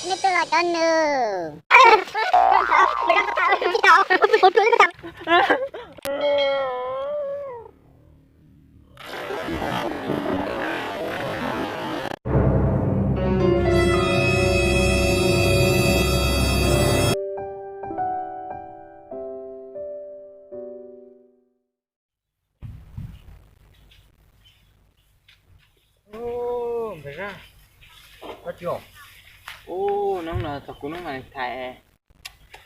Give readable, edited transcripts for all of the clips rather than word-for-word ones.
Ini tuh lah Danu. Ô, vậy ra. Có chưa? Ô, nó là thật của nó mà thầy.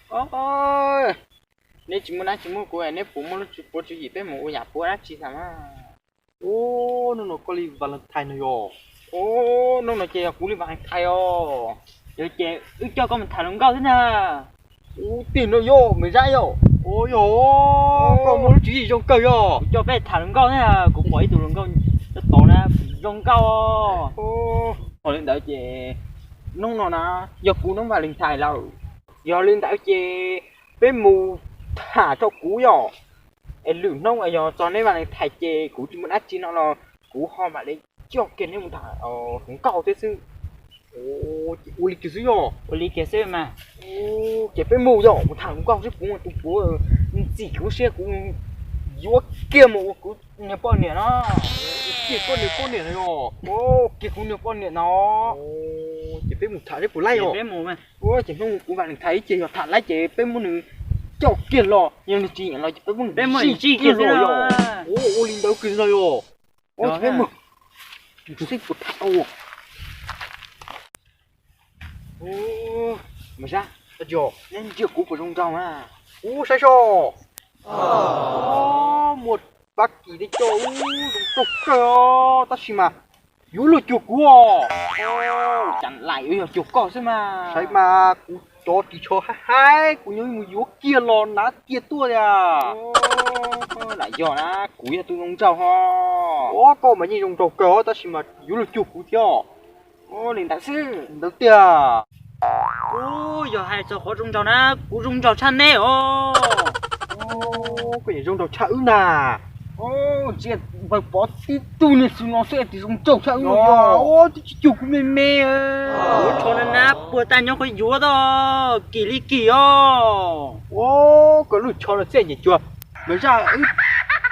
Ôi. Nếu chỉ muốn nói chỉ muốn của em nếu phụ muốn phụ chỉ gì bé mù nhà phụ đã chỉ làm á. Ô, nó có li Valentine rồi. Ô, nó chơi của li Valentine rồi. Giờ chơi ước cho con mình thả lông câu thế nào? Ô, tiền nó vô, mày ra vô. Ôi dồi, con muốn chỉ gì trong cây rồi. Cho bé thả lông câu thế nào? Cũng quậy tụi lông câu. Nó tổ ra rong câu. Ô, hồi lên đợi chị nông nó nè, giờ cú nông vào linh thải lâu, giờ lên đợi chị bên mù thả cho cú rồi, em lử nông ở giờ cho nên vào linh thải chị cú chỉ muốn ăn chi nó là cú ho mà lấy cho kiện nên một thả không câu thế chứ, ô chị uli kia chứ rồi, uli kia chứ mà, ô chị bên mù rồi một thằng cũng câu chứ cú mà tụi cú chỉ cú xe cú vô kia mù cú nhiều bao nhiêu nó. Kia con này rồi. Ô, kia cũng được con này nó. Ô, chị biết một thằng đấy của lay rồi. Chị biết một mà. Ô, chị không cũng bạn thấy chị hoặc thằng lay chị biết một nữ chọc kia lò, nhưng chị là chị biết một chị kia rồi. Ô, linh đấu kia rồi. Ô, chị biết một. Chị thích một thằng. Ô, mà ra, ta chưa? Nên chưa cú của trong trong à. Ô, sai rồi. Ô, một bác kỳ đấy cho trục cơ ta xí mà yếu lụt chuột của chẳng lại yếu chuột cỏ xem mà sai mà cú cho thì cho hai cú như một yếu kia lon ná kia tua à lại giờ na cú là tôi không trâu ha ô có mà như trồng cỏ ta xí mà yếu lụt chuột cú theo ô liền đại sư đầu tiên ô giờ hai cho khó trồng trâu na cú trồng trâu chăn nè ô cái gì trồng trâu chả ư nà ô chị phải bỏ tí tu này xuống nó sẽ thì dùng chậu sao rồi ô chị chụp mê mê à cho nên nè bữa ta nhóc phải vúa đó kỳ li kỳ ô cái lũ cho nó sẽ nhỉ chưa mới ra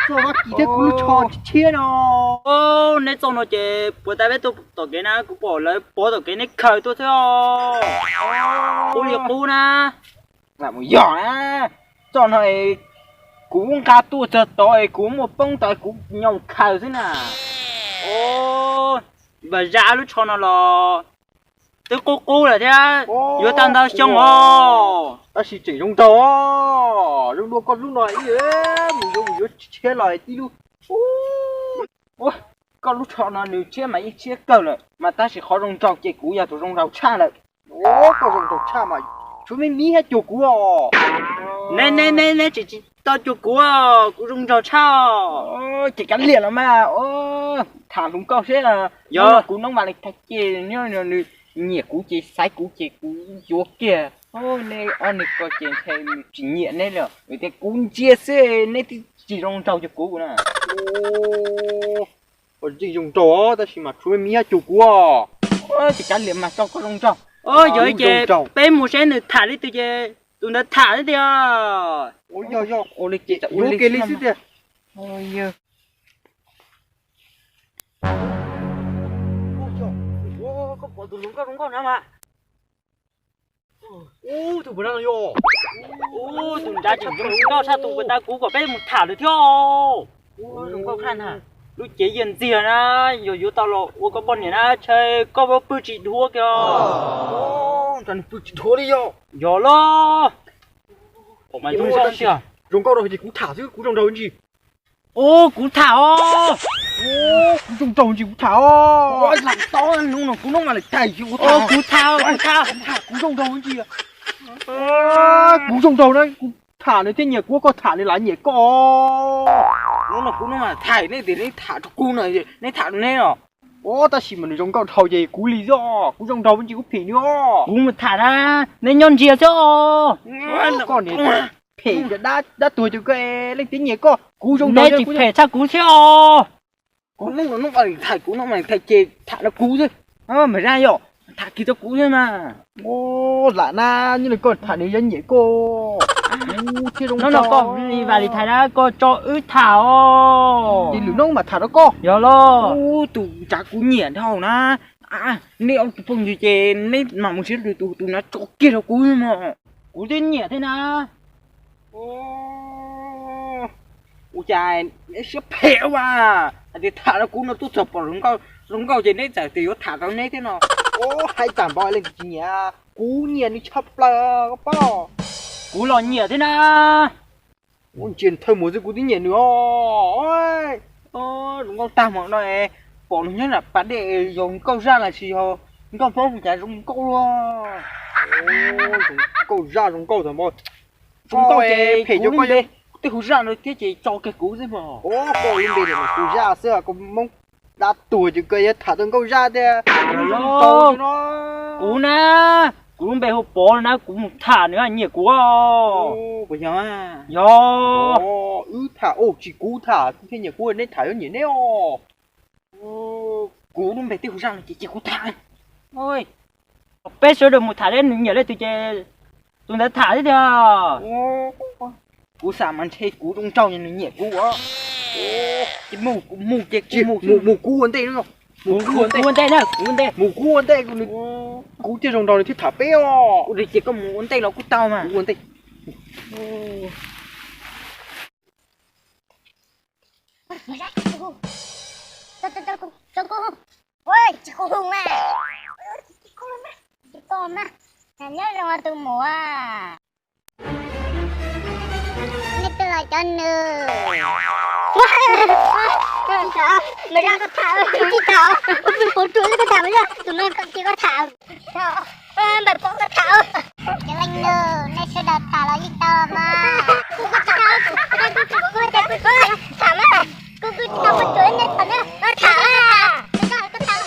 cho bác kỳ thế cái lũ cho chia nó ô nếu cho nó chị bữa ta biết tôi cái nào cũng bỏ lấy bỏ tôi cái này khởi tôi thôi ô liệp bu nè làm một giỏ nè cho nó cú cá tua chờ tội cú một bông tội cú nhông khờ thế nào ô và ra lúc cho nó là tôi cô là thế vừa tan tao xong ô ta chỉ trong đó lúc đó con lúc này mình vô chia lại tí luôn ô con lúc cho nó nếu chia mà ít chia cờ rồi mà ta chỉ khó trong trâu chỉ cú nhà tụi trong trâu cha lại ô con trong trâu cha mà chúng mình mí hết chuột cú nè chị tao chuột cú cú rung trâu sao chỉ cắn liền lắm mà thằng đúng câu thế là giờ cú nông mà lại thạch chê nhớ nhẹ cú chỉ sai cú chỉ cú vô kia này anh này coi chuyện thầy chỉ nhẹ này rồi người ta cú chia sẻ này thì chỉ rung trâu cho cú nè chỉ rung trâu ta chỉ mà chúng mình hết chuột cú chỉ cắn liền mà tao có rung trâu giờ chị bé mua xe nữa thả đi tụi chị tụi nó thả đi đi ôi yo ôi lịch chị ôi cái lịch gì ôi yo có bỏ tụi đúng không mà ô tụi bữa nào yo ô tụi đã chụp đúng không sao tụi ta cú có bé một thả được theo ô đúng không khăn hả lúc chế yên gì na rồi tao lộ ô có bọn này na chơi có bao bự chỉ thua kìa ô thằng bự chỉ thua đi yo lo ủa mà chúng sao chưa rồng câu rồi thì cú thả chứ cú rồng đầu gì ô cú thả ô cú rồng đầu gì cú thả ô làm to luôn cú nó mà lại chảy chứ cú thả cú rồng đầu gì cú rồng đầu đấy thả này thế nhỉ cú có thả này là nhỉ có nó mà thải này thì nó thả cho cú này nó thả này rồi ô ta chỉ mà rồng câu thầu gì cú lý do cú rồng đầu vẫn chỉ có phỉ nữa cú mà thả ra nên nhon chia cho con này phỉ đã tuổi cho cái lên tiếng nhỉ có cú rồng đầu chỉ phỉ sao cú theo cú nó mà thải cú nó mà thải chê thả nó cú thôi mà ra rồi thả kia cho cũ thôi mà. Ô lạ na như là con thả đi dân nhỉ cô. Nó có đi vào thì thả ra có cho ứ thảo. Thì lũ nông mà thả đó cô. Giờ lo. Ô tụ chả cũ nhỉ đâu na. À nếu ông phong gì chê nếu mà một xíu tụ nó cho kia cho cũ mà. Cũ tên nhỉ thế nào? Ôi trời, nó sẽ phèo à. Thì thả nó cũ nó tốt sập vào lúng câu trên đấy giải thì nó thả vào đấy thế nào. Ô hai tạm bòi lên cái nhỉ. Cú nhỉ đi chập là có bao. Cú lò nhỉ thế nào? Ôi chuyện thôi một giây cú tí nhỉ nữa. Ôi. Đúng không ta mà nói bỏ nó nhất là bán để dùng câu ra là gì hả? Không phong chả dùng câu luôn. Dùng câu ra dùng câu rồi mọi. Dùng câu chế phải cho coi đi. Cái hú ra nó thiết chế cho cái cú gì mà. Câu lên đây để mà cú ra xưa có mong đã tuổi chứ cây thả từng câu ra thế. Cú na. Cú bè hộp bò na cú một thả nữa nhỉ cú à. Bây giờ à. Yo. Thả chỉ cú thả thế nhỉ cú nên thả cho nhỉ neo. Cú đúng bè tiêu hú ra là chỉ cú thả. Ôi. Bé số được một thả lên nhỉ lên tụi chơi. Tụi đã thả thế thôi. Cú xảมันchơi cú trong trâu như nhỉ cú á. Cái mù chết mù cú vấn đề nữa không? Mù vấn đề nữa, mù cú vấn đề cú chơi rồng đầu này thì thả béo. Ủa chỉ có mù vấn đề nó cú tao mà. Cú vấn đề. Cho cô. Ôi, cô Hùng à. Cô mà. Nhớ là từ mùa à. Từ chân nữa. Mày ra có thảo, chị thảo. Mình bốn chuối có thảo nữa. Tụi mình còn chỉ có thảo. Bạn có thảo. Chứ anh nữa, này sẽ đặt thảo là gì tao mà. Cô có thảo, thảo mà. Cô cứ thảo một chuối này thảo nữa. Thảo à. Có thảo.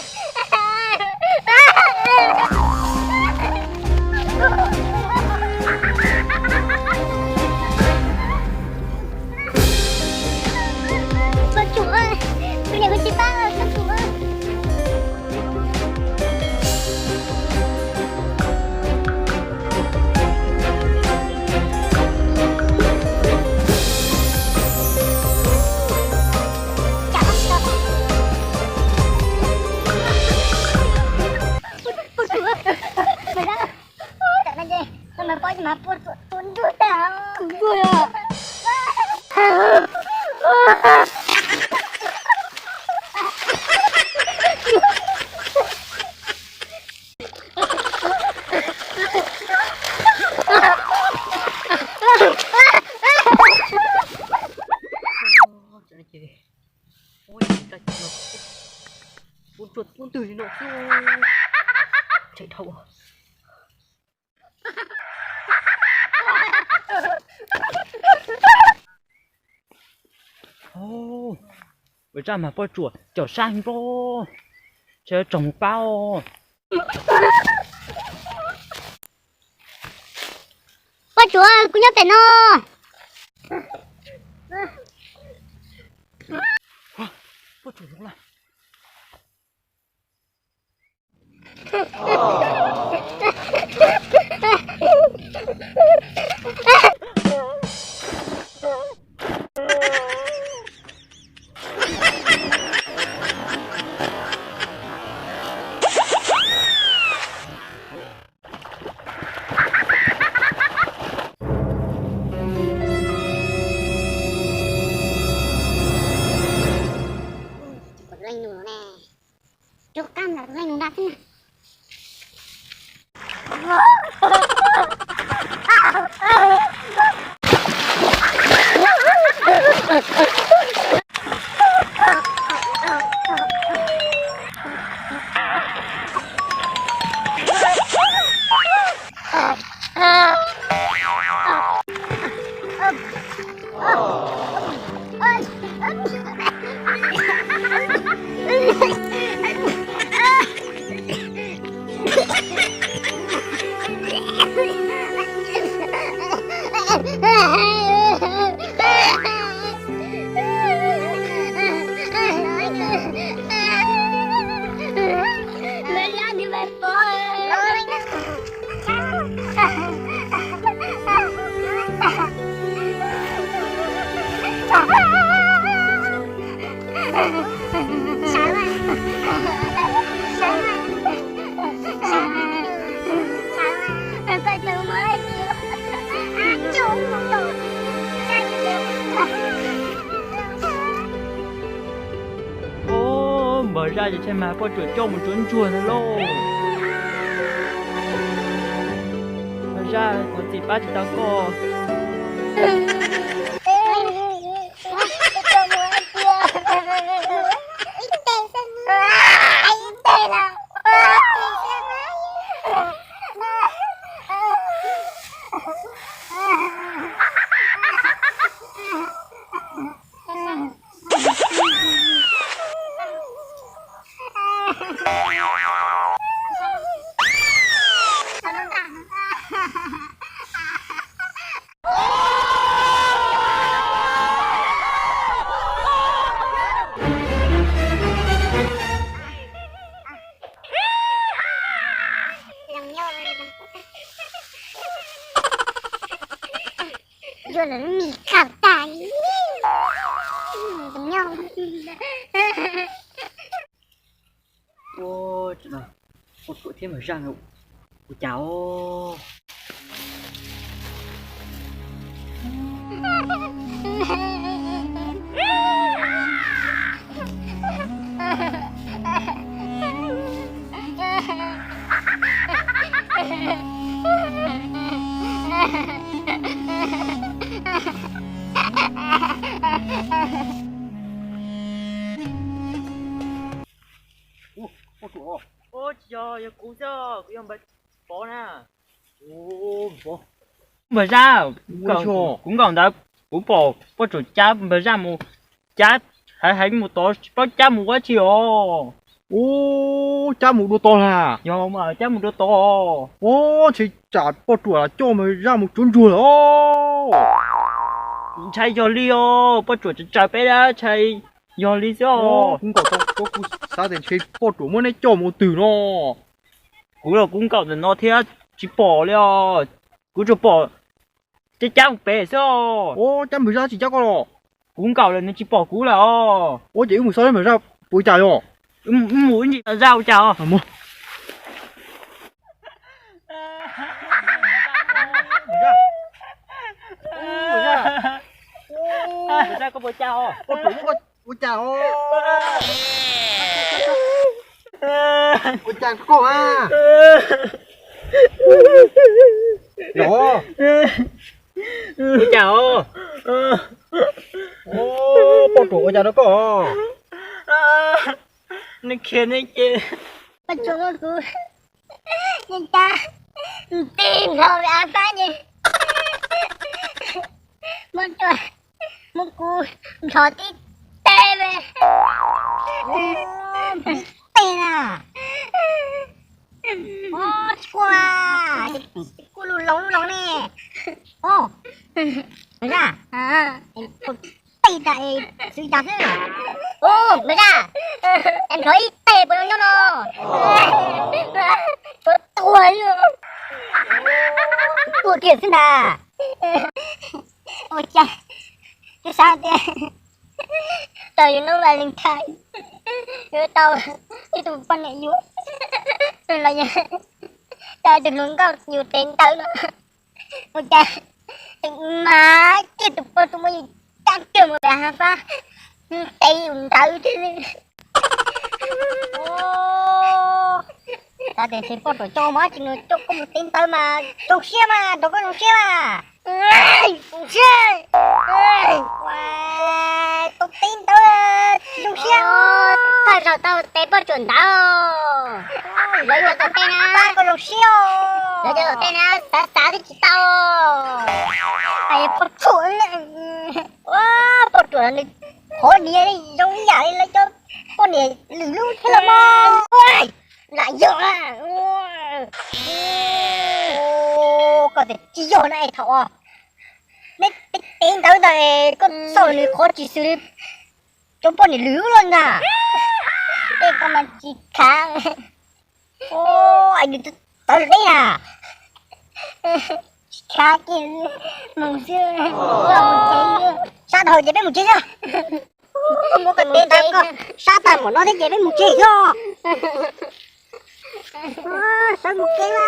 Chủ ơi, tôi nhớ chị ba ơi, chủ ơi. Mà tuôn đuôi tao. Vui à. Ôi, chạy nó chuột cuốn từ nó chạy thâu. Bây giờ mà bao chuột chở sang vô chơi trồng bao. Bao chuột cũng nhớ tiền nó. Bao chuột đúng là Cam là anh đặt thế Mẹ ra đi về phố. ra thì xem mà có chuột cho một chuột chuột nữa luôn. Mở ra còn gì ba chỉ tao có. Rồi là mì khảo tài giống nhau. Ô trời ơi, một cỗ thêm ở răng rồi. Ôi cháu. Ôi trời, cú giờ, cái ông bật bó nè. Ô, bố. Mở ra, Ôi trời. cũng còn đã cú bỏ, có chủ cha mở ra một cha hay một tổ, có cha một quá chiều. Ô, cha một đứa to à? Do mà cha một đứa to. Ô, thì chả bỏ chuột là cho mày ra một chuột chuột ô. Chạy cho Leo, có chủ cha bé đã chạy do Leo. Cũng có cũng sao để chơi bỏ chuột mới cho một từ nó. Cú là cũng cậu nó thiết chỉ bỏ Leo, cú cho bỏ cái cha một bé sao? Ô, cha mày ra chỉ chắc con rồi. Cũng cậu là nó chỉ bỏ cú là. Ô, chị một sao mày ra bùi chả rồi. Muốn gì rau chào. À, mua. Mở ra có bữa chào. Ô, chủ có bùi chả ô. Bùi chả có à. Đó. Bữa chào. Ô, bỏ chuột bùi chả nó có. Nó kia nó kia. Bắt chúng nó cứ nhìn ta tìm rồi ăn phá gì một trời một cú thọ tí tê về tê à ô qua cú lù lóng nè ô ra tê tại suy đạp thế ô mới ra em thấy tê của nó tuổi tuổi kia xin à ôi cha cái sao thế trời nó là linh thái rồi tao cái tụi con này vui rồi là nhà tao đừng luôn có nhiều tiền tao nữa ôi cha mà cái tụi con tụi mình tăng trường một bà pha tiền tao chứ ta để thấy con cho má chỉ cho có một tin tao mà trục xe mà đâu có trục xe mà trục xe trục tin tao trục xe thôi rồi tao té bắt chuẩn tao lấy cho tao tên á tao có trục xe lấy cho tao tên á xả thì chỉ tao ai bắt chuẩn bắt chuẩn này khó đi đi giống như vậy lấy cho con này lưu thế là mà lại giờ à có thể chỉ giờ này thọ mấy tiếng tới đây con sau này khó chỉ xử lý trong con này lưu luôn à đây con mà chỉ kháng anh đừng tới đây à khá kia mong xưa một chơi sát hồi chỉ biết một chơi ra không có cần tên tao con sát tao của nó thế chỉ biết một chơi cho sao một cái là